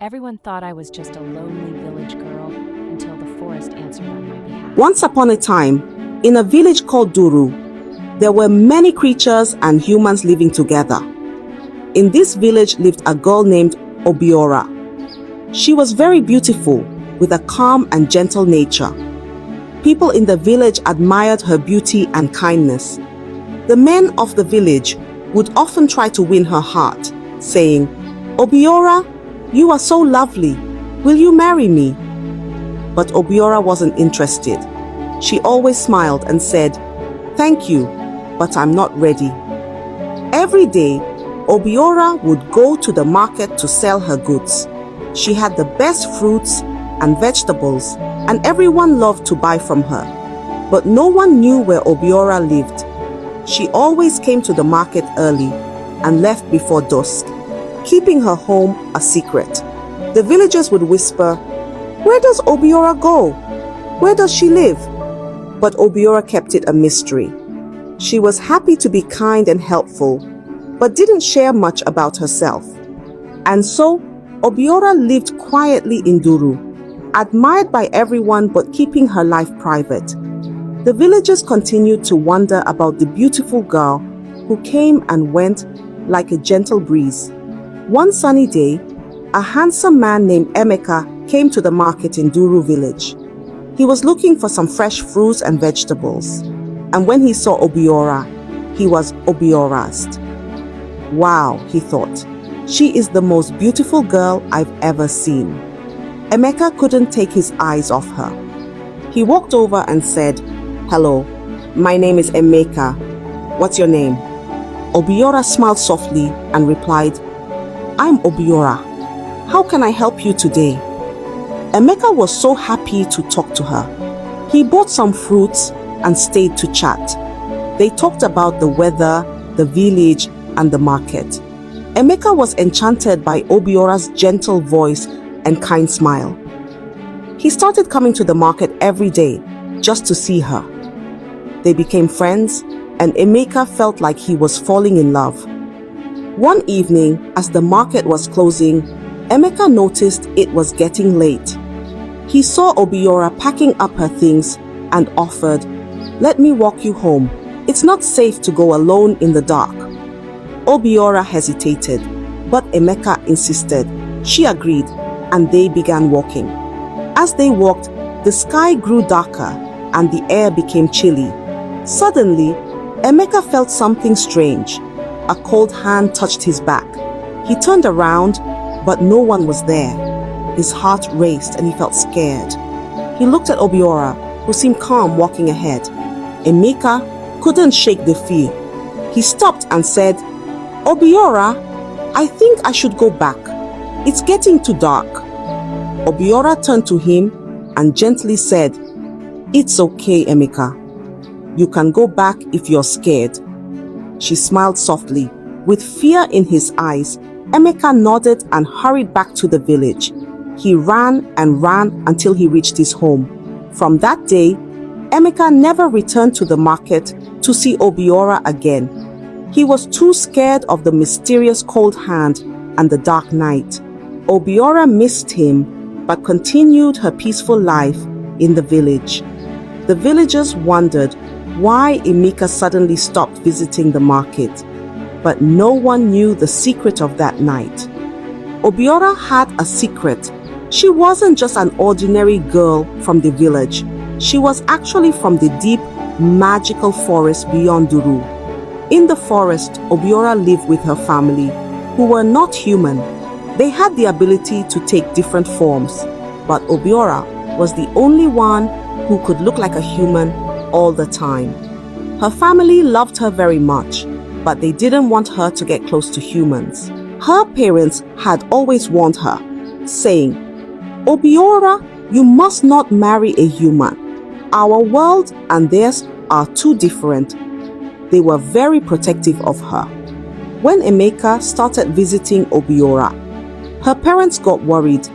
Everyone thought I was just a lonely village girl until the forest answered on my behalf. Once upon a time, in a village called Duru, there were many creatures and humans living together. In this village lived a girl named Obiora. She was very beautiful, with a calm and gentle nature. People in the village admired her beauty and kindness. The men of the village would often try to win her heart, saying, "Obiora, you are so lovely. Will you marry me?" But Obiora wasn't interested. She always smiled and said, "Thank you, but I'm not ready." Every day, Obiora would go to the market to sell her goods. She had the best fruits and vegetables, and everyone loved to buy from her. But no one knew where Obiora lived. She always came to the market early and left before dusk, keeping her home a secret. The villagers would whisper, "Where does Obiora go? Where does she live?" But Obiora kept it a mystery. She was happy to be kind and helpful, but didn't share much about herself. And so, Obiora lived quietly in Duru, admired by everyone but keeping her life private. The villagers continued to wonder about the beautiful girl who came and went like a gentle breeze. One sunny day, a handsome man named Emeka came to the market in Duru village. He was looking for some fresh fruits and vegetables, and when he saw Obiora, he was Obiorazed. "Wow," he thought, "she is the most beautiful girl I've ever seen." Emeka couldn't take his eyes off her. He walked over and said, "Hello, my name is Emeka. What's your name?" Obiora smiled softly and replied, "I'm Obiora. How can I help you today?" Emeka was so happy to talk to her. He bought some fruits and stayed to chat. They talked about the weather, the village, and the market. Emeka was enchanted by Obiora's gentle voice and kind smile. He started coming to the market every day just to see her. They became friends, and Emeka felt like he was falling in love. One evening, as the market was closing, Emeka noticed it was getting late. He saw Obiora packing up her things and offered, "Let me walk you home. It's not safe to go alone in the dark." Obiora hesitated, but Emeka insisted. She agreed, and they began walking. As they walked, the sky grew darker and the air became chilly. Suddenly, Emeka felt something strange. A cold hand touched his back. He turned around, but no one was there. His heart raced and he felt scared. He looked at Obiora, who seemed calm walking ahead. Emeka couldn't shake the fear. He stopped and said, "Obiora, I think I should go back. It's getting too dark." Obiora turned to him and gently said, "It's okay, Emeka. You can go back if you're scared." She smiled softly. With fear in his eyes, Emeka nodded and hurried back to the village. He ran and ran until he reached his home. From that day, Emeka never returned to the market to see Obiora again. He was too scared of the mysterious cold hand and the dark night. Obiora missed him, but continued her peaceful life in the village. The villagers wondered why Emeka suddenly stopped visiting the market, but no one knew the secret of that night. Obiora had a secret. She wasn't just an ordinary girl from the village. She was actually from the deep, magical forest beyond Duru. In the forest, Obiora lived with her family, who were not human. They had the ability to take different forms, but Obiora was the only one who could look like a human all the time. Her family loved her very much, but they didn't want her to get close to humans. Her parents had always warned her, saying, "Obiora, you must not marry a human. Our world and theirs are too different." They were very protective of her. When Emeka started visiting Obiora, her parents got worried.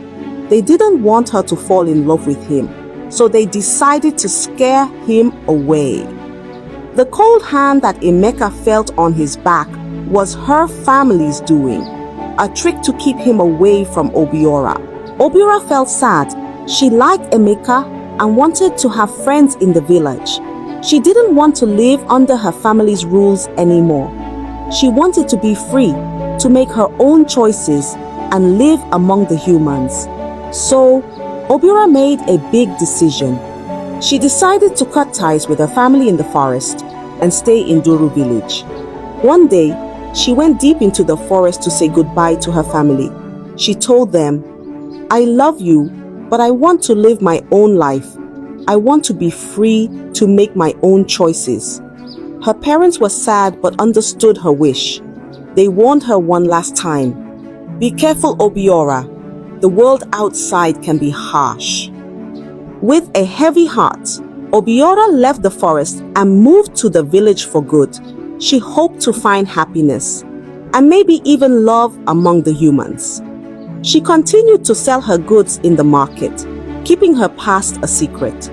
They didn't want her to fall in love with him, so they decided to scare him away. The cold hand that Emeka felt on his back was her family's doing. a trick to keep him away from Obiora. Obiora felt sad. She liked Emeka and wanted to have friends in the village. She didn't want to live under her family's rules anymore. She wanted to be free, to make her own choices and live among the humans. So, Obiora made a big decision. She decided to cut ties with her family in the forest and stay in Duru village. One day, she went deep into the forest to say goodbye to her family. She told them, "I love you, but I want to live my own life. I want to be free to make my own choices." Her parents were sad but understood her wish. They warned her one last time, "Be careful, Obiora. The world outside can be harsh." With a heavy heart, Obiora left the forest and moved to the village for good. She hoped to find happiness and maybe even love among the humans. She continued to sell her goods in the market, keeping her past a secret.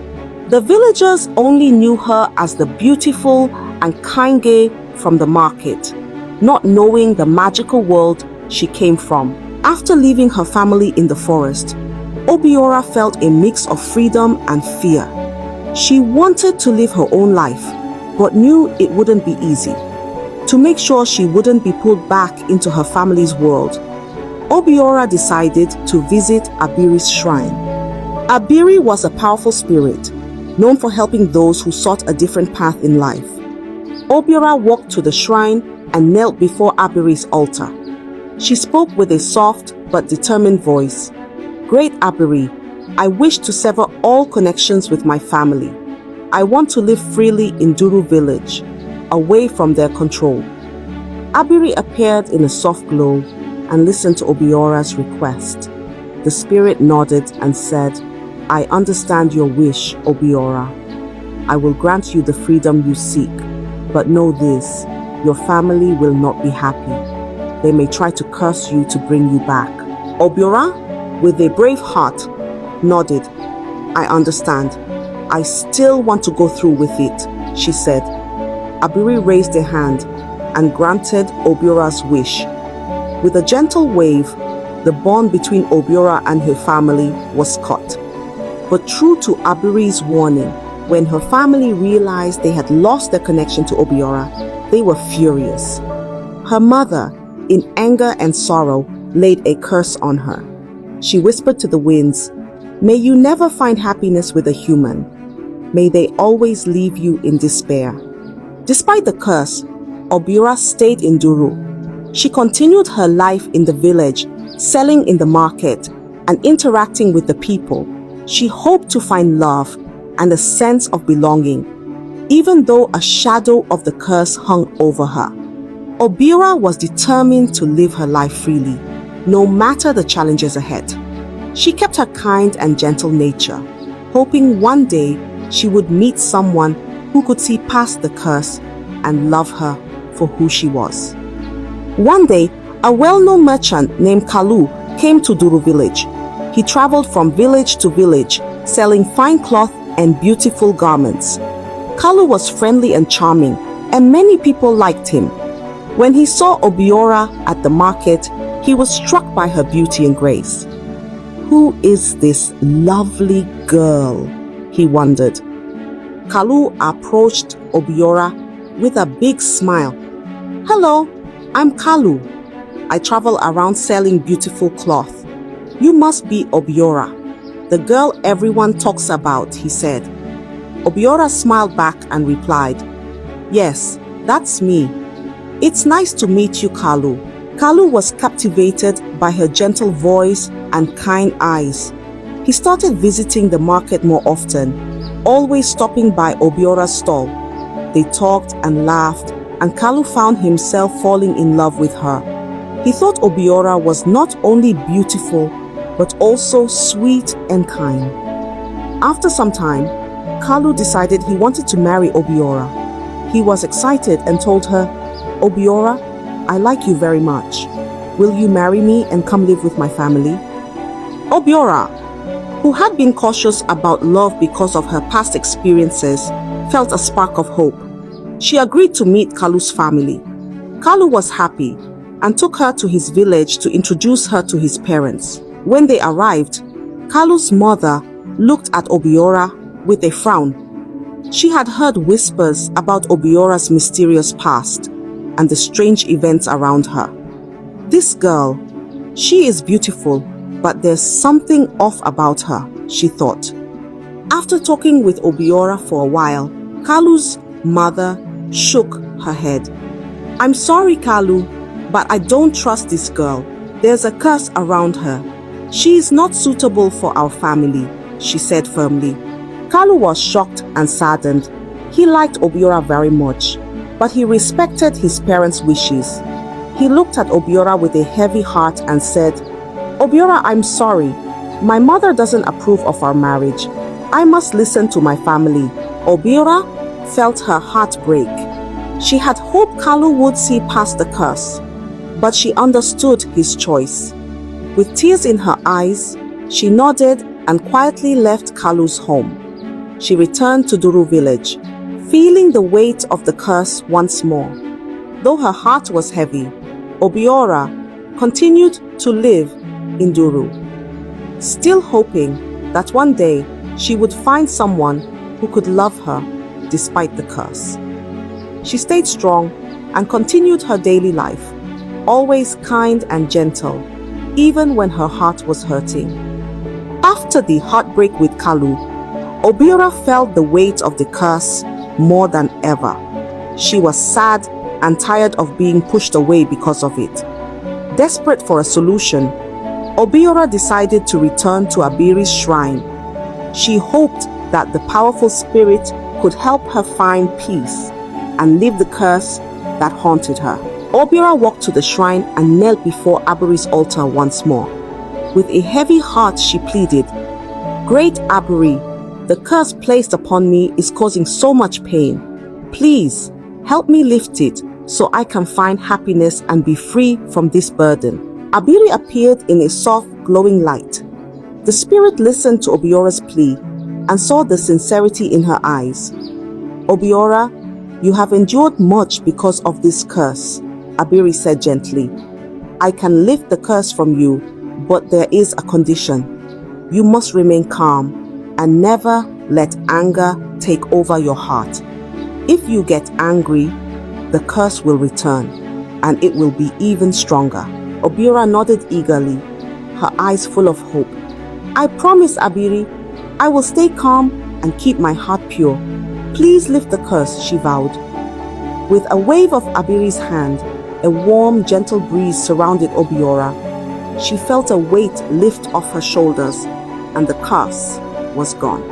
The villagers only knew her as the beautiful and kind girl from the market, not knowing the magical world she came from. After leaving her family in the forest, Obiora felt a mix of freedom and fear. She wanted to live her own life, but knew it wouldn't be easy. To make sure she wouldn't be pulled back into her family's world, Obiora decided to visit Abiri's shrine. Abiri was a powerful spirit, known for helping those who sought a different path in life. Obiora walked to the shrine and knelt before Abiri's altar. She spoke with a soft but determined voice. "Great Abiri, I wish to sever all connections with my family. I want to live freely in Duru village, away from their control." Abiri appeared in a soft glow and listened to Obiora's request. The spirit nodded and said, "I understand your wish, Obiora. I will grant you the freedom you seek, but know this, your family will not be happy. They may try to curse you to bring you back." Obiora, with a brave heart, nodded. "I understand. I still want to go through with it," she said. Abiri raised a hand and granted Obiora's wish. With a gentle wave, the bond between Obiora and her family was cut. But true to Abiri's warning, when her family realized they had lost their connection to Obiora, they were furious. Her mother, in anger and sorrow, laid a curse on her. She whispered to the winds, "May you never find happiness with a human. May they always leave you in despair." Despite the curse, Obiora stayed in Duru. She continued her life in the village, selling in the market and interacting with the people. She hoped to find love and a sense of belonging, even though a shadow of the curse hung over her. Obiora was determined to live her life freely, no matter the challenges ahead. She kept her kind and gentle nature, hoping one day she would meet someone who could see past the curse and love her for who she was. One day, a well-known merchant named Kalu came to Duru village. He traveled from village to village, selling fine cloth and beautiful garments. Kalu was friendly and charming, and many people liked him. When he saw Obiora at the market, he was struck by her beauty and grace. "Who is this lovely girl?" he wondered. Kalu approached Obiora with a big smile. "Hello, I'm Kalu. I travel around selling beautiful cloth. You must be Obiora, the girl everyone talks about," he said. Obiora smiled back and replied, "Yes, that's me. It's nice to meet you, Kalu." Kalu was captivated by her gentle voice and kind eyes. He started visiting the market more often, always stopping by Obiora's stall. They talked and laughed, and Kalu found himself falling in love with her. He thought Obiora was not only beautiful, but also sweet and kind. After some time, Kalu decided he wanted to marry Obiora. He was excited and told her, "Obiora, I like you very much. Will you marry me and come live with my family?" Obiora, who had been cautious about love because of her past experiences, felt a spark of hope. She agreed to meet Kalu's family. Kalu was happy. and took her to his village to introduce her to his parents. When they arrived, Kalu's mother looked at Obiora with a frown. She had heard whispers about Obiora's mysterious past and the strange events around her. This girl, she is beautiful, but there's something off about her, she thought. After talking with Obiora for a while, Kalu's mother shook her head. I'm sorry, Kalu, but I don't trust this girl. There's a curse around her. She is not suitable for our family, she said firmly. Kalu was shocked and saddened. He liked Obiora very much, but he respected his parents' wishes. He looked at Obiora with a heavy heart and said, Obiora, I'm sorry. My mother doesn't approve of our marriage. I must listen to my family. Obiora felt her heart break. She had hoped Kalu would see past the curse, but she understood his choice. With tears in her eyes, she nodded and quietly left Kalu's home. She returned to Duru village, feeling the weight of the curse once more. Though her heart was heavy, Obiora continued to live in Duru, still hoping that one day she would find someone who could love her despite the curse. She stayed strong and continued her daily life, always kind and gentle, even when her heart was hurting. After the heartbreak with Kalu, Obiora felt the weight of the curse more than ever. She was sad and tired of being pushed away because of it. Desperate for a solution, Obiora decided to return to Abiri's shrine. She hoped that the powerful spirit could help her find peace and leave the curse that haunted her. Obiora walked to the shrine and knelt before Abiri's altar once more. With a heavy heart, she pleaded, Great Abiri, the curse placed upon me is causing so much pain. Please, help me lift it so I can find happiness and be free from this burden. Abiri appeared in a soft, glowing light. The spirit listened to Obiora's plea and saw the sincerity in her eyes. Obiora, you have endured much because of this curse, Abiri said gently. I can lift the curse from you, but there is a condition. You must remain calm and never let anger take over your heart. If you get angry, the curse will return, and it will be even stronger. Obiora nodded eagerly, her eyes full of hope. I promise, Abiri, I will stay calm and keep my heart pure. Please lift the curse, she vowed. With a wave of Abiri's hand, a warm, gentle breeze surrounded Obiora. She felt a weight lift off her shoulders, and the curse was gone.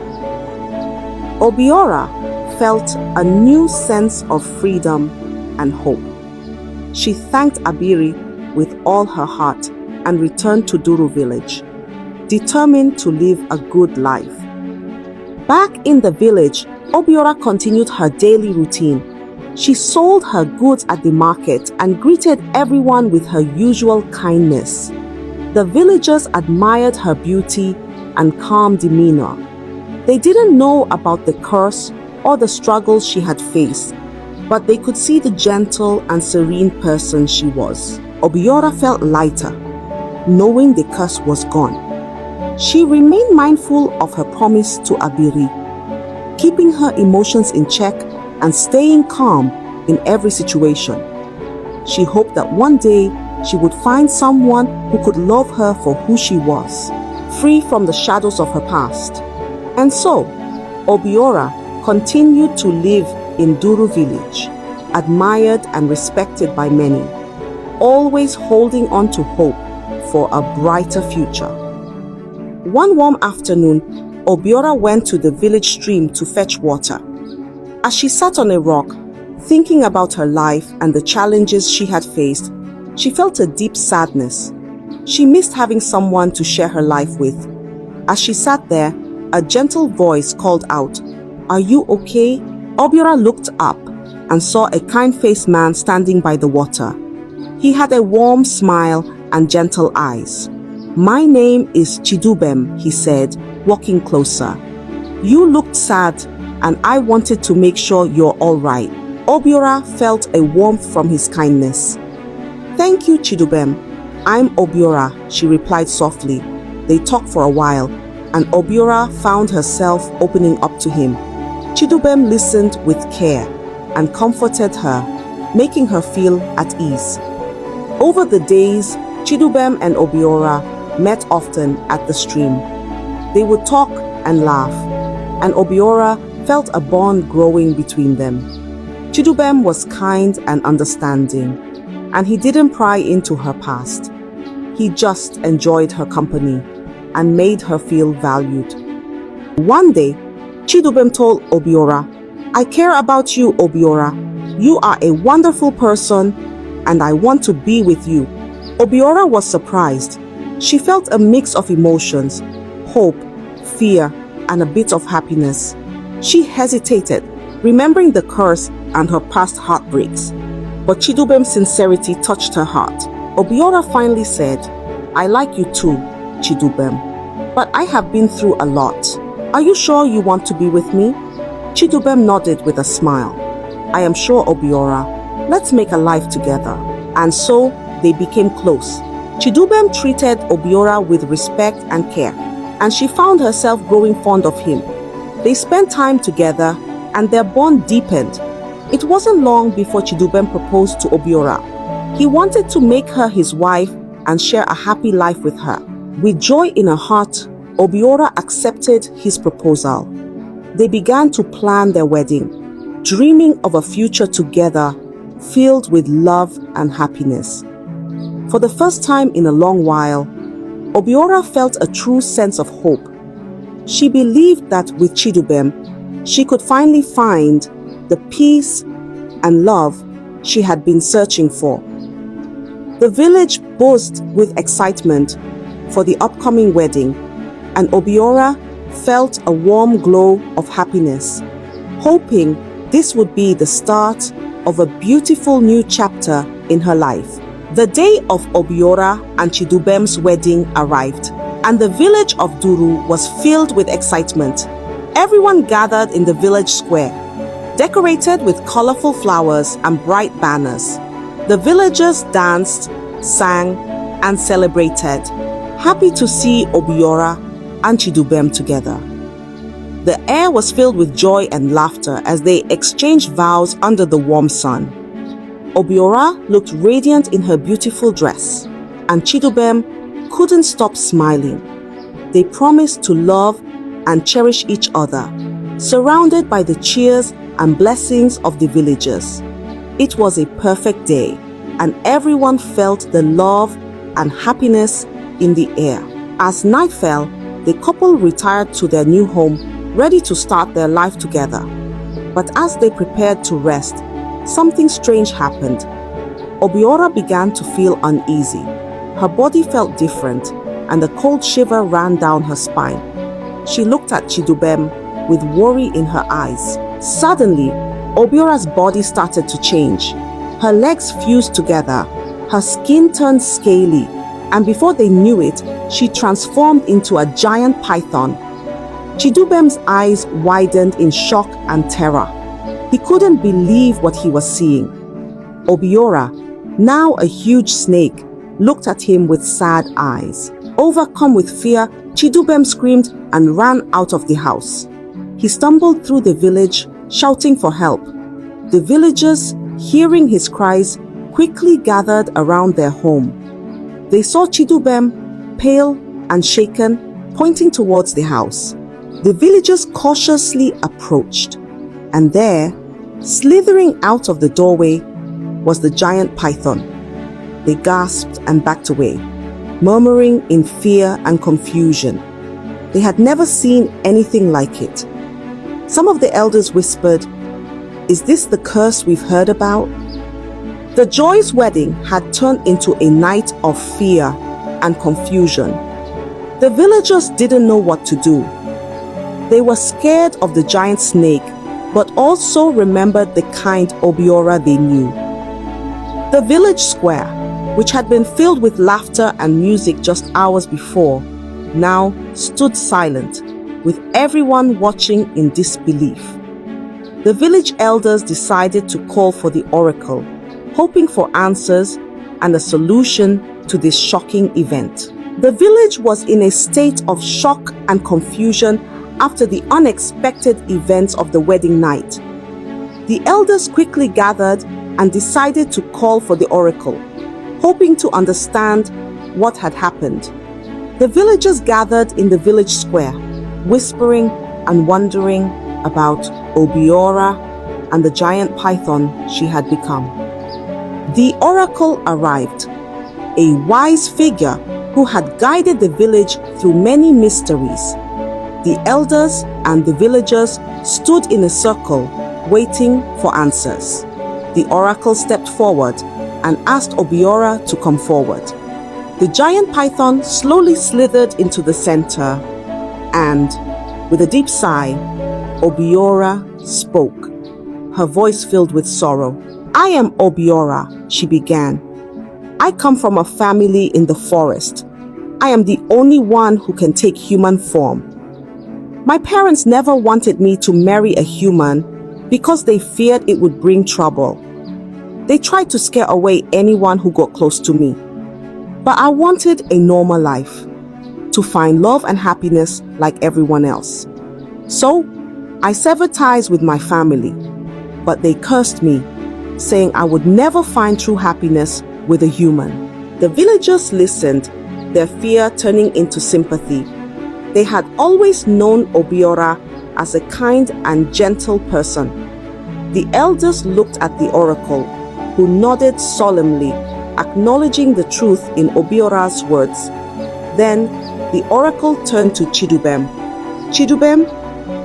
Obiora felt a new sense of freedom and hope. She thanked Abiri with all her heart and returned to Duru village, determined to live a good life. Back in the village, Obiora continued her daily routine. She sold her goods at the market and greeted everyone with her usual kindness. The villagers admired her beauty and calm demeanor. They didn't know about the curse or the struggles she had faced, but they could see the gentle and serene person she was. Obiora felt lighter, knowing the curse was gone. She remained mindful of her promise to Abiri, keeping her emotions in check and staying calm in every situation. She hoped that one day she would find someone who could love her for who she was, free from the shadows of her past. And so, Obiora continued to live in Duru village, admired and respected by many, always holding on to hope for a brighter future. One warm afternoon, Obiora went to the village stream to fetch water. As she sat on a rock, thinking about her life and the challenges she had faced, she felt a deep sadness. She missed having someone to share her life with. As she sat there, a gentle voice called out, "Are you okay?" Obiora looked up and saw a kind-faced man standing by the water. He had a warm smile and gentle eyes. "My name is Chidubem," he said, walking closer. "You looked sad, and I wanted to make sure you're all right." Obiora felt a warmth from his kindness. "Thank you, Chidubem. I'm Obiora," she replied softly. They talked for a while, and Obiora found herself opening up to him. Chidubem listened with care and comforted her, making her feel at ease. Over the days, Chidubem and Obiora met often at the stream. They would talk and laugh, and Obiora felt a bond growing between them. Chidubem was kind and understanding, and he didn't pry into her past. He just enjoyed her company and made her feel valued. One day, Chidubem told Obiora, "I care about you, Obiora. You are a wonderful person, and I want to be with you." Obiora was surprised. She felt a mix of emotions, hope, fear, and a bit of happiness. She hesitated, remembering the curse and her past heartbreaks. But Chidubem's sincerity touched her heart. Obiora finally said, "I like you too, Chidubem, but I have been through a lot. Are you sure you want to be with me?" Chidubem nodded with a smile. "I am sure, Obiora. Let's make a life together." And so they became close. Chidubem treated Obiora with respect and care, and she found herself growing fond of him. They spent time together, and their bond deepened. It wasn't long before Chidubem proposed to Obiora. He wanted to make her his wife and share a happy life with her. With joy in her heart, Obiora accepted his proposal. They began to plan their wedding, dreaming of a future together filled with love and happiness. For the first time in a long while, Obiora felt a true sense of hope. She believed that with Chidubem, she could finally find the peace and love she had been searching for. The village buzzed with excitement for the upcoming wedding, and Obiora felt a warm glow of happiness, hoping this would be the start of a beautiful new chapter in her life. The day of Obiora and Chidubem's wedding arrived, and the village of Duru was filled with excitement. Everyone gathered in the village square, decorated with colorful flowers and bright banners. The villagers danced, sang, and celebrated, happy to see Obiora and Chidubem together. The air was filled with joy and laughter as they exchanged vows under the warm sun. Obiora looked radiant in her beautiful dress, and Chidubem couldn't stop smiling. They promised to love and cherish each other, surrounded by the cheers and blessings of the villagers. It was a perfect day, and everyone felt the love and happiness in the air. As night fell, the couple retired to their new home, ready to start their life together. But as they prepared to rest, something strange happened. Obiora began to feel uneasy. Her body felt different, and a cold shiver ran down her spine. She looked at Chidubem with worry in her eyes. Suddenly, Obiora's body started to change. Her legs fused together, her skin turned scaly, and before they knew it, she transformed into a giant python. Chidubem's eyes widened in shock and terror. He couldn't believe what he was seeing. Obiora, now a huge snake, looked at him with sad eyes. Overcome with fear, Chidubem screamed and ran out of the house. He stumbled through the village, shouting for help. The villagers, hearing his cries, quickly gathered around their home. They saw Chidubem, pale and shaken, pointing towards the house. The villagers cautiously approached, and there, slithering out of the doorway, was the giant python. They gasped and backed away, murmuring in fear and confusion. They had never seen anything like it. Some of the elders whispered, "Is this the curse we've heard about?" The joyous wedding had turned into a night of fear and confusion. The villagers didn't know what to do. They were scared of the giant snake, but also remembered the kind Obiora they knew. The village square, which had been filled with laughter and music just hours before, now stood silent, with everyone watching in disbelief. The village elders decided to call for the oracle, hoping for answers, and a solution to this shocking event. The village was in a state of shock and confusion after the unexpected events of the wedding night. The elders quickly gathered and decided to call for the oracle, hoping to understand what had happened. The villagers gathered in the village square, whispering and wondering about Obiora and the giant python she had become. The oracle arrived, a wise figure who had guided the village through many mysteries. The elders and the villagers stood in a circle, waiting for answers. The oracle stepped forward and asked Obiora to come forward. The giant python slowly slithered into the center, and with a deep sigh, Obiora spoke, her voice filled with sorrow. "I am Obiora," she began. "I come from a family in the forest. I am the only one who can take human form. My parents never wanted me to marry a human because they feared it would bring trouble. They tried to scare away anyone who got close to me. But I wanted a normal life, to find love and happiness like everyone else. So, I severed ties with my family, but they cursed me, saying I would never find true happiness with a human." The villagers listened, their fear turning into sympathy. They had always known Obiora as a kind and gentle person. The elders looked at the oracle, who nodded solemnly, acknowledging the truth in Obiora's words. Then the oracle turned to Chidubem. "Chidubem,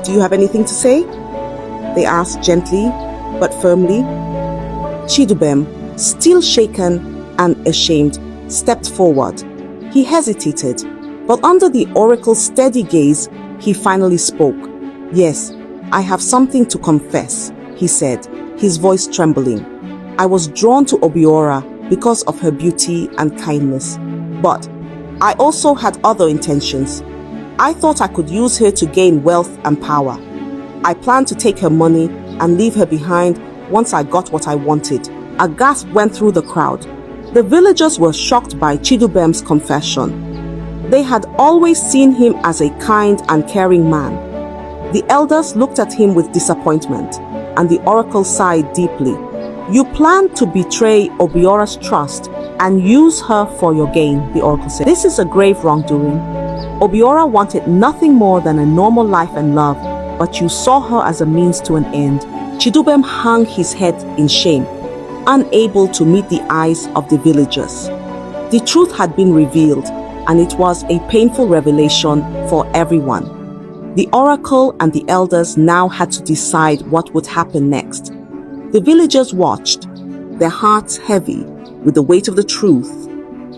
do you have anything to say?" they asked gently but firmly. Chidubem, still shaken and ashamed, stepped forward. He hesitated, but under the oracle's steady gaze, he finally spoke. "Yes, I have something to confess," he said, his voice trembling. "I was drawn to Obiora because of her beauty and kindness, but I also had other intentions. I thought I could use her to gain wealth and power. I planned to take her money and leave her behind once I got what I wanted." A gasp went through the crowd. The villagers were shocked by Chidubem's confession. They had always seen him as a kind and caring man. The elders looked at him with disappointment, and the oracle sighed deeply. "You planned to betray Obiora's trust and use her for your gain," the oracle said. "This is a grave wrongdoing. Obiora wanted nothing more than a normal life and love, but you saw her as a means to an end." Chidubem hung his head in shame, unable to meet the eyes of the villagers. The truth had been revealed, and it was a painful revelation for everyone. The oracle and the elders now had to decide what would happen next. The villagers watched, their hearts heavy with the weight of the truth,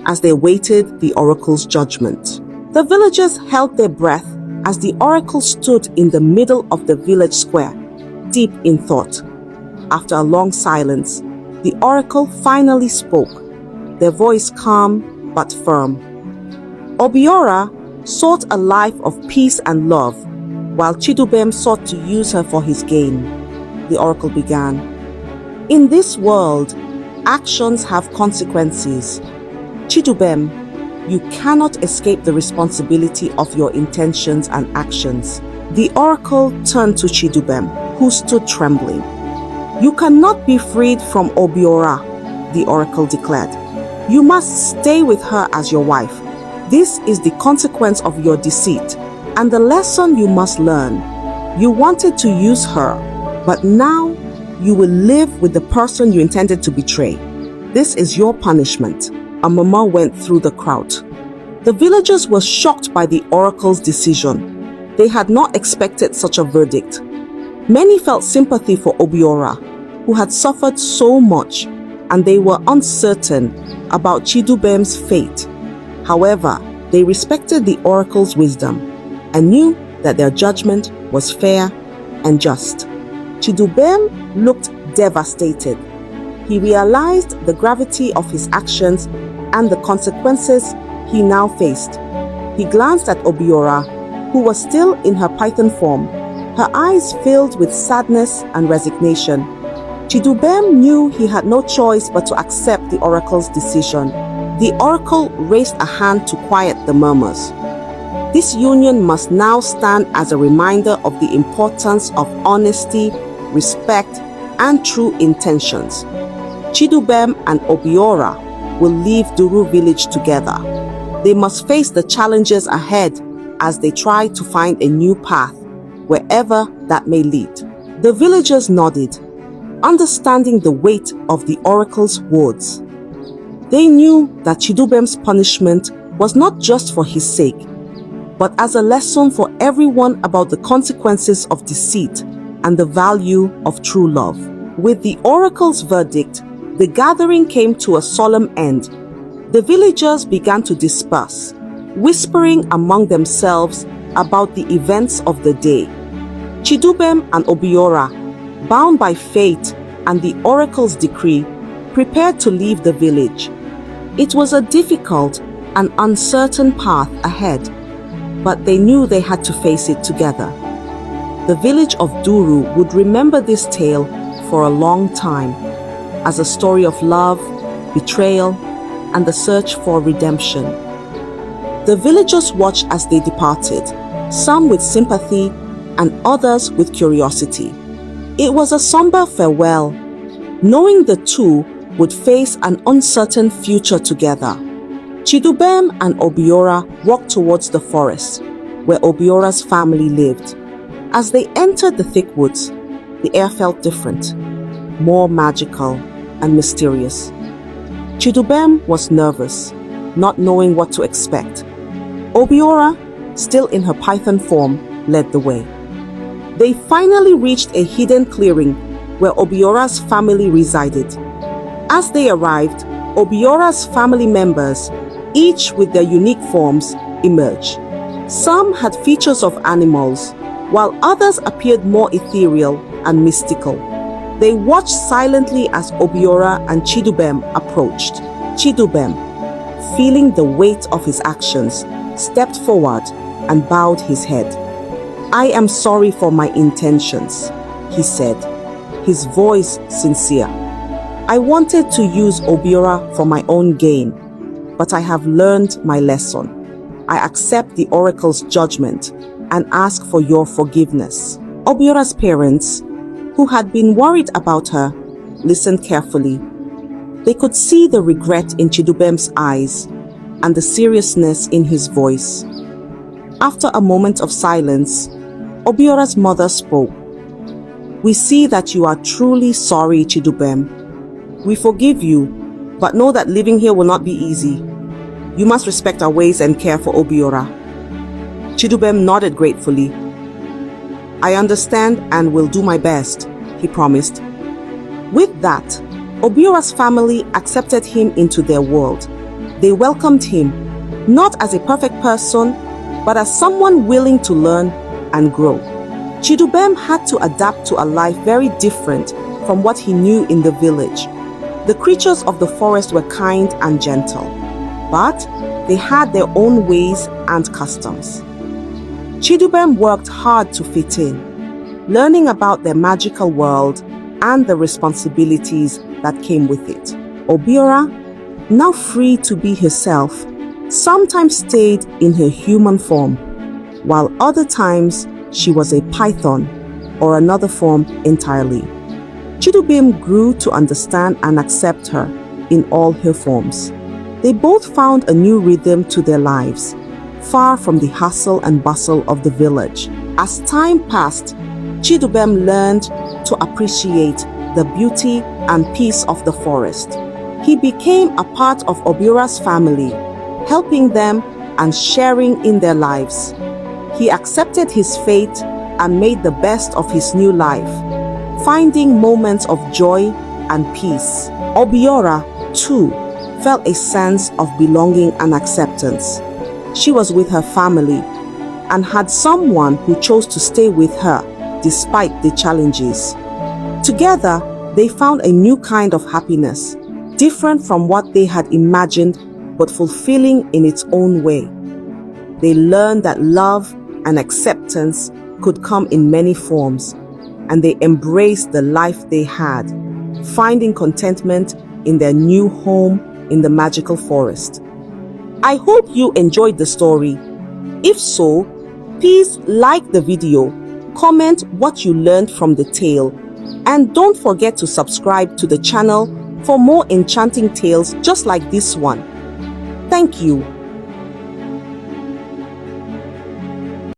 as they awaited the oracle's judgment. The villagers held their breath as the oracle stood in the middle of the village square, deep in thought. After a long silence, the oracle finally spoke, their voice calm but firm. Obiora sought a life of peace and love, while Chidubem sought to use her for his gain. The oracle began. "In this world, actions have consequences. Chidubem, you cannot escape the responsibility of your intentions and actions." The oracle turned to Chidubem, who stood trembling. "You cannot be freed from Obiora," the oracle declared. "You must stay with her as your wife. This is the consequence of your deceit, and the lesson you must learn. You wanted to use her, but now you will live with the person you intended to betray. This is your punishment." A murmur went through the crowd. The villagers were shocked by the oracle's decision. They had not expected such a verdict. Many felt sympathy for Obiora, who had suffered so much, and they were uncertain about Chidubem's fate. However, they respected the oracle's wisdom and knew that their judgment was fair and just. Chidubem looked devastated. He realized the gravity of his actions and the consequences he now faced. He glanced at Obiora, who was still in her python form, her eyes filled with sadness and resignation. Chidubem knew he had no choice but to accept the oracle's decision. The oracle raised a hand to quiet the murmurs. This union must now stand as a reminder of the importance of honesty, respect, and true intentions. Chidubem and Obiora will leave Duru village together. They must face the challenges ahead as they try to find a new path, wherever that may lead. The villagers nodded, understanding the weight of the oracle's words. They knew that Chidubem's punishment was not just for his sake, but as a lesson for everyone about the consequences of deceit and the value of true love. With the oracle's verdict, the gathering came to a solemn end. The villagers began to disperse, whispering among themselves about the events of the day. Chidubem and Obiora, bound by fate and the oracle's decree, prepared to leave the village. It was a difficult and uncertain path ahead, but they knew they had to face it together. The village of Duru would remember this tale for a long time as a story of love, betrayal, and the search for redemption. The villagers watched as they departed, some with sympathy and others with curiosity. It was a somber farewell, knowing the two would face an uncertain future together. Chidubem and Obiora walked towards the forest, where Obiora's family lived. As they entered the thick woods, the air felt different, more magical and mysterious. Chidubem was nervous, not knowing what to expect. Obiora, still in her python form, led the way. They finally reached a hidden clearing where Obiora's family resided. As they arrived, Obiora's family members, each with their unique forms, emerged. Some had features of animals, while others appeared more ethereal and mystical. They watched silently as Obiora and Chidubem approached. Chidubem, feeling the weight of his actions, stepped forward and bowed his head. "I am sorry for my intentions," he said, his voice sincere. "I wanted to use Obiora for my own gain, but I have learned my lesson. I accept the oracle's judgment and ask for your forgiveness." Obiora's parents, who had been worried about her, listened carefully. They could see the regret in Chidubem's eyes and the seriousness in his voice. After a moment of silence, Obiora's mother spoke. "We see that you are truly sorry, Chidubem. We forgive you, but know that living here will not be easy. You must respect our ways and care for Obiora." Chidubem nodded gratefully. "I understand and will do my best," he promised. With that, Obiora's family accepted him into their world. They welcomed him, not as a perfect person, but as someone willing to learn and grow. Chidubem had to adapt to a life very different from what he knew in the village. The creatures of the forest were kind and gentle, but they had their own ways and customs. Chidubem worked hard to fit in, learning about their magical world and the responsibilities that came with it. Obiora, now free to be herself, sometimes stayed in her human form, while other times she was a python or another form entirely. Chidubem grew to understand and accept her in all her forms. They both found a new rhythm to their lives, far from the hustle and bustle of the village. As time passed, Chidubem learned to appreciate the beauty and peace of the forest. He became a part of Obiora's family, helping them and sharing in their lives. He accepted his fate and made the best of his new life, finding moments of joy and peace. Obiora, too, felt a sense of belonging and acceptance. She was with her family and had someone who chose to stay with her despite the challenges. Together, they found a new kind of happiness, different from what they had imagined, but fulfilling in its own way. They learned that love and acceptance could come in many forms, and they embraced the life they had, finding contentment in their new home in the magical forest. I hope you enjoyed the story. If so, please like the video, comment what you learned from the tale, and don't forget to subscribe to the channel for more enchanting tales just like this one. Thank you.